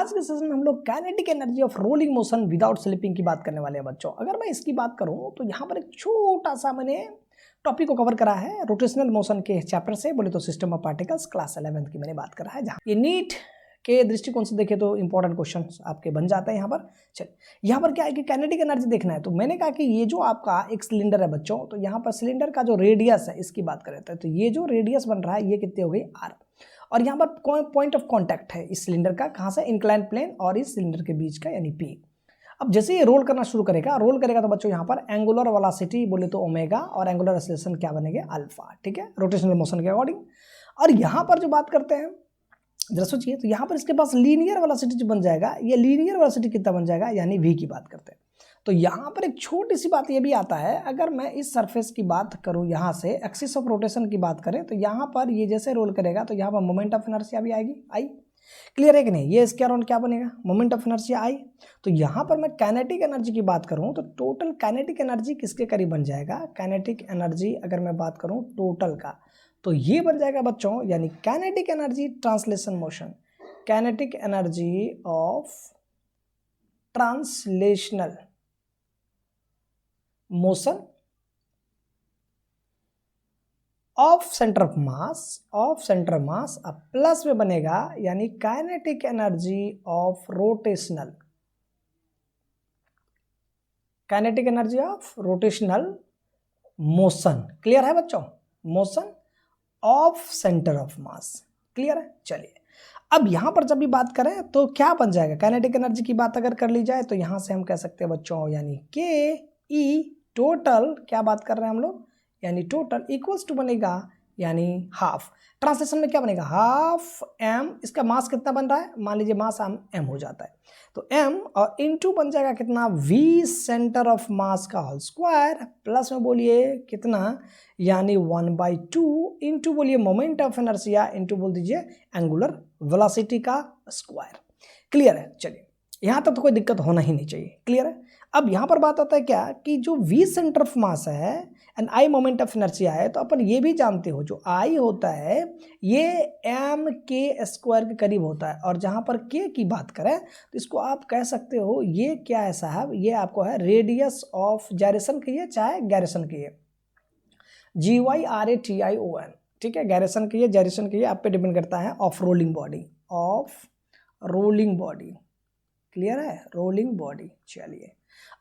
आज के सेशन में हम लोग kinetic energy of rolling motion without slipping की बात करने वाले हैं बच्चों। अगर मैं इसकी बात करूं तो यहाँ पर एक छोटा सा मैंने टॉपिक को कवर करा है रोटेशनल मोशन के चैप्टर से, बोले तो system of particles class 11th की मैंने बात करा है, जहाँ ये नीट के दृष्टिकोण से देखें तो इंपॉर्टेंट क्वेश्चन आपके बन जाते हैं। यहाँ पर चलिए, यहाँ पर क्या है कि काइनेटिक एनर्जी देखना है, तो मैंने कहा कि ये जो आपका एक सिलेंडर है बच्चों, तो यहाँ पर सिलेंडर का जो रेडियस है इसकी बात करें तो ये जो रेडियस बन रहा है ये कितनी हो गई r, और यहाँ पर पॉइंट ऑफ कांटेक्ट है इस सिलेंडर का, कहाँ से, इंक्लाइन प्लेन और इस सिलेंडर के बीच का, यानी P। अब जैसे ये रोल करना शुरू करेगा, तो बच्चों यहाँ पर एंगुलर वेलोसिटी बोले तो ओमेगा और एंगुलर एक्सेलरेशन क्या बनेंगे, अल्फा, ठीक है, रोटेशनल मोशन के अकॉर्डिंग। और यहाँ पर जो बात करते हैं जरा सोचिए, तो यहाँ पर इसके पास लीनियर वेलोसिटी जो बन जाएगा, ये लीनियर वेलोसिटी कितना बन जाएगा, यानी v की बात करते हैं। तो यहाँ पर एक छोटी सी बात ये भी आता है, अगर मैं इस सरफेस की बात करूँ, यहाँ से एक्सिस ऑफ रोटेशन की बात करें, तो यहाँ पर ये जैसे रोल करेगा तो यहाँ पर मोमेंट ऑफ इनर्शिया भी आएगी, आई, क्लियर है कि नहीं। ये इसके अराउंड क्या बनेगा, मोमेंट ऑफ इनर्शिया आई। तो यहाँ पर मैं काइनेटिक एनर्जी की बात करूँ तो टोटल काइनेटिक एनर्जी किसके करीब बन जाएगा, काइनेटिक एनर्जी अगर मैं बात करूँ टोटल का, तो ये बन जाएगा बच्चों, यानी kinetic energy translation motion, kinetic energy of translational motion of centre of मास अब प्लस में बनेगा, यानी kinetic energy of rotational, kinetic energy of rotational motion, clear है बच्चों, motion of centre of mass, clear है। चलिए, अब यहां पर जब भी बात करें तो क्या बन जाएगा, काइनेटिक एनर्जी की बात अगर कर ली जाए तो यहां से हम कह सकते हैं बच्चों, यानी के ई टोटल, क्या बात कर रहे हैं हम लोग, यानी टोटल इक्वल्स टू बनेगा, यानी हाफ, ट्रांसलेशन में क्या बनेगा, हाफ m, इसका मास कितना बन रहा है, मान लीजिए मास m हो जाता है, तो m और इनटू बन जाएगा कितना, v सेंटर ऑफ मास का होल स्क्वायर, प्लस में बोलिए कितना, यानी 1/2 इनटू बोलिए मोमेंट ऑफ इनर्शिया इनटू बोल दीजिए एंगुलर वेलोसिटी का स्क्वायर, क्लियर है। चलिए, यहाँ तक तो कोई दिक्कत होना ही नहीं चाहिए, क्लियर है। अब यहाँ पर बात आता है क्या कि जो v सेंटर ऑफ मास है and i moment of inertia है, तो अपन ये भी जानते हो जो i होता है ये m k स्क्वायर के करीब होता है, और जहाँ पर k की बात करें तो इसको आप कह सकते हो ये क्या है साहब, ये आपको है रेडियस ऑफ जायरेशन कहिए चाहे गायरेशन कहिए, GYRATION, ठीक है, गायरेशन कहिए जायरेशन कहिए, आप पे डिपेंड करता है, ऑफ रोलिंग बॉडी, क्लियर है, रोलिंग बॉडी। चलिए,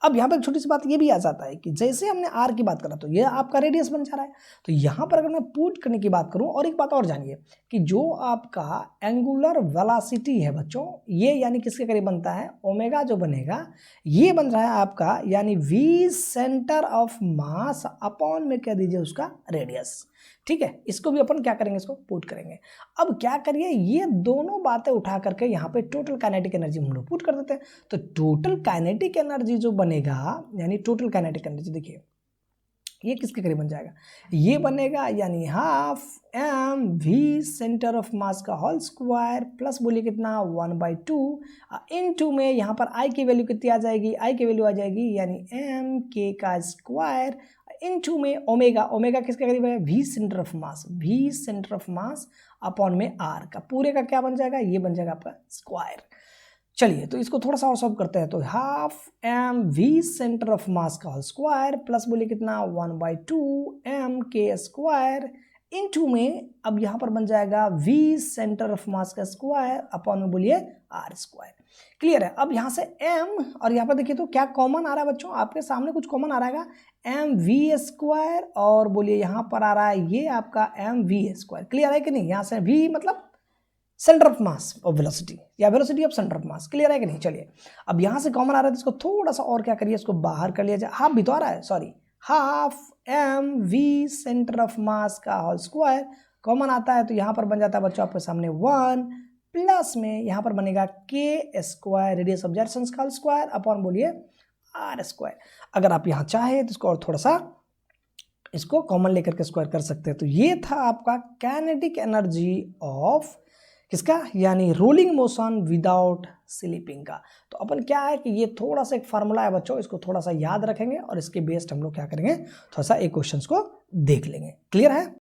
अब यहाँ पर छोटी सी बात ये भी आ जाता है कि जैसे हमने r की बात करा तो ये आपका रेडियस बन जा रहा है, तो यहाँ पर अगर मैं पुट करने की बात करूँ, और एक बात और जानिए कि जो आपका एंगुलर वेलोसिटी है बच्चों, ये यानी किसके करीब बनता है, ओमेगा जो बनेगा ये बन रहा है आपका, यानी v centre of mass upon में कह दीजिए उसका रेडियस, ठीक है। इसको भी अपन क्या करेंगे, इसको पुट करेंगे। अब क्या करिए, ये दोनों बातें उठा करके यहाँ पे टोटल काइनेटिक एनर्जी हम लोग पुट कर देते हैं, तो टोटल काइनेटिक एनर्जी जो बनेगा, यानी टोटल काइनेटिक एनर्जी देखिए ये किसके करीब बन जाएगा, ये बनेगा, यानी half m v centre of मास का होल स्क्वायर, प्लस बोलिए कितना 1/2 इनटू में यहाँ पर i की वैल्यू कितनी आ जाएगी, i की वैल्यू आ जाएगी, यानी m k का स्क्वायर इनटू में ओमेगा किसके करीब है, v centre of mass upon में r का, पूरे का क्या बन जाएगा, ये बन जाएगा आपका स्क्वायर। चलिए, तो इसको थोड़ा सा और सॉल्व करते हैं, तो half m v centre of मास का होल स्क्वायर प्लस बोलिए कितना 1/2 m k स्क्वायर इनटू में, अब यहाँ पर बन जाएगा v सेंटर ऑफ मास का स्क्वायर अपॉन में बोलिए r स्क्वायर, क्लियर है। अब यहाँ से m और यहाँ पर देखिए तो क्या कॉमन आ रहा है बच्चों, आपके सामने कुछ कॉमन आ रहा है m v स्क्वायर, और बोलिए यहाँ पर आ रहा है ये आपका m v स्क्वायर, क्लियर है कि नहीं। यहाँ से v मतलब centre of mass of velocity या velocity of centre of mass, clear है कि नहीं। चलिए, अब यहाँ से कॉमन आ रहा है तो इसको थोड़ा सा और क्या करिए, इसको बाहर कर लिया जाए, हाफ भी तो आ रहा है, sorry, half m v centre of मास का होल स्क्वायर कॉमन आता है, तो यहाँ पर बन जाता है बच्चों आपके सामने 1 प्लस में यहाँ पर बनेगा k square radius of gyration का होल स्क्वायर अपॉन बोलिए r स्क्वायर। अगर आप यहाँ चाहे तो इसको और थोड़ा सा इसको कॉमन लेकर के स्क्वायर कर सकते हैं। तो ये था आपका काइनेटिक एनर्जी ऑफ किसका, यानी रोलिंग मोशन विदाउट स्लिपिंग का। तो अपन क्या है कि ये थोड़ा सा एक फार्मूला है बच्चों, इसको थोड़ा सा याद रखेंगे और इसके बेस्ड हम लोग क्या करेंगे, थोड़ा सा एक क्वेश्चंस को देख लेंगे, क्लियर है।